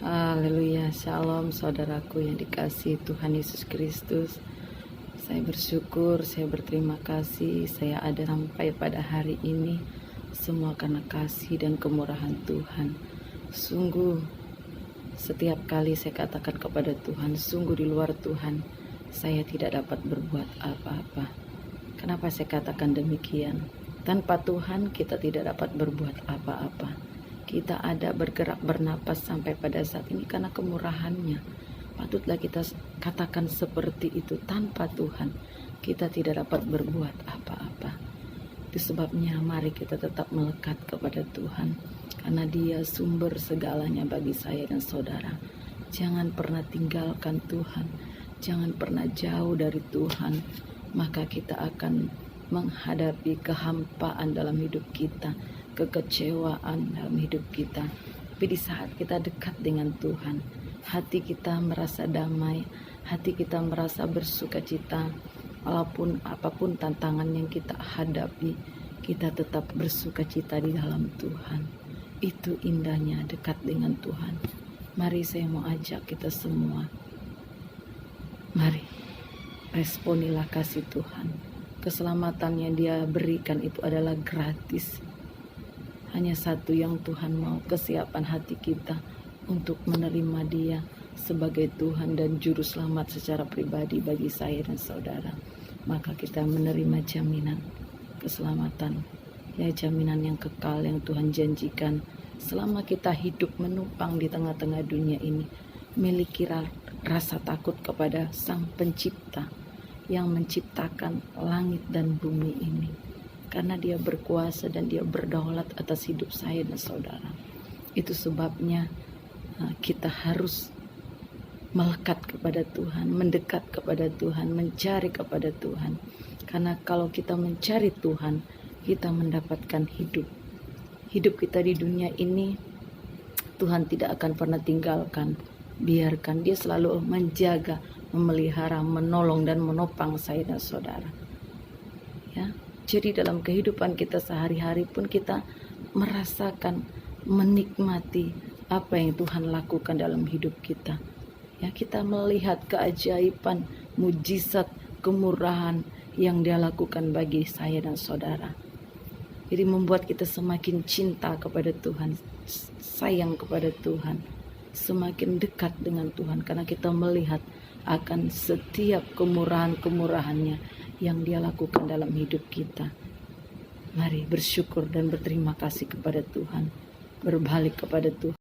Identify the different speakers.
Speaker 1: Haleluya, shalom saudaraku yang dikasihi Tuhan Yesus Kristus. Saya bersyukur, saya berterima kasih saya ada sampai pada hari ini. Semua karena kasih dan kemurahan Tuhan. Sungguh setiap kali saya katakan kepada Tuhan, sungguh di luar Tuhan saya tidak dapat berbuat apa-apa. Kenapa saya katakan demikian? Tanpa Tuhan kita tidak dapat berbuat apa-apa. Kita ada bergerak bernapas sampai pada saat ini karena kemurahannya. Patutlah kita katakan seperti itu. Tanpa Tuhan kita tidak dapat berbuat apa-apa. Itu sebabnya mari kita tetap melekat kepada Tuhan, karena Dia sumber segalanya bagi saya dan saudara. Jangan pernah tinggalkan Tuhan, jangan pernah jauh dari Tuhan, maka kita akan menghadapi kehampaan dalam hidup kita, kekecewaan dalam hidup kita. Tapi di saat kita dekat dengan Tuhan, hati kita merasa damai, hati kita merasa bersuka cita. Walaupun apapun tantangan yang kita hadapi, kita tetap bersuka cita di dalam Tuhan. Itu indahnya dekat dengan Tuhan. Mari saya mau ajak kita semua, mari responilah kasih Tuhan. Keselamatan yang Dia berikan itu adalah gratis. Hanya satu yang Tuhan mau, kesiapan hati kita untuk menerima Dia sebagai Tuhan dan Juru Selamat secara pribadi bagi saya dan saudara. Maka kita menerima jaminan keselamatan, ya, jaminan yang kekal yang Tuhan janjikan selama kita hidup menumpang di tengah-tengah dunia ini. Miliki rasa takut kepada Sang Pencipta yang menciptakan langit dan bumi ini, karena Dia berkuasa dan Dia berdaulat atas hidup saya dan saudara. Itu sebabnya kita harus melekat kepada Tuhan, mendekat kepada Tuhan, mencari kepada Tuhan. Karena kalau kita mencari Tuhan, kita mendapatkan hidup. Hidup kita di dunia ini, Tuhan tidak akan pernah tinggalkan. Biarkan Dia selalu menjaga, memelihara, menolong dan menopang saya dan saudara. Ya, jadi dalam kehidupan kita sehari-hari pun kita merasakan, menikmati apa yang Tuhan lakukan dalam hidup kita. Ya, kita melihat keajaiban, mujizat, kemurahan yang Dia lakukan bagi saya dan saudara. Jadi membuat kita semakin cinta kepada Tuhan, sayang kepada Tuhan, semakin dekat dengan Tuhan, karena kita melihat akan setiap kemurahan-kemurahannya yang Dia lakukan dalam hidup kita. Mari bersyukur dan berterima kasih kepada Tuhan, berbalik kepada Tuhan.